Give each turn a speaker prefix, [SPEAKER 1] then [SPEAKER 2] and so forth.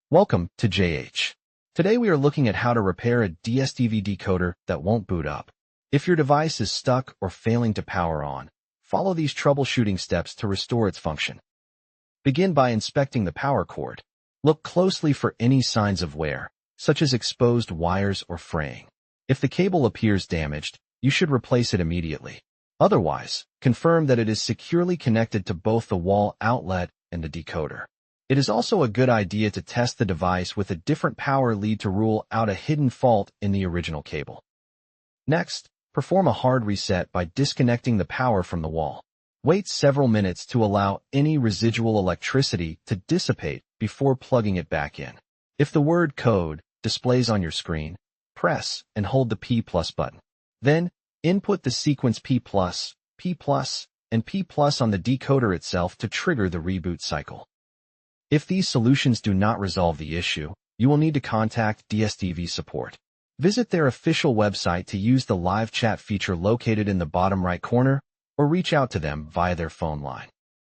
[SPEAKER 1] Welcome to JH. Today we are looking at how to repair a DSTV decoder that won't boot up. If your device is stuck or failing to power on, follow these troubleshooting steps to restore its function. Begin by inspecting the power cord. Look closely for any signs of wear, such as exposed wires or fraying. If the cable appears damaged, you should replace it immediately. Otherwise, confirm that it is securely connected to both the wall outlet and the decoder. It is also a good idea to test the device with a different power lead to rule out a hidden fault in the original cable. Next, perform a hard reset by disconnecting the power from the wall. Wait several minutes to allow any residual electricity to dissipate before plugging it back in. If the word code displays on your screen, press and hold the P+ button. Then, input the sequence P+, P+, and P+ on the decoder itself to trigger the reboot cycle. If these solutions do not resolve the issue, you will need to contact DSTV support. Visit their official website to use the live chat feature located in the bottom right corner, or reach out to them via their phone line.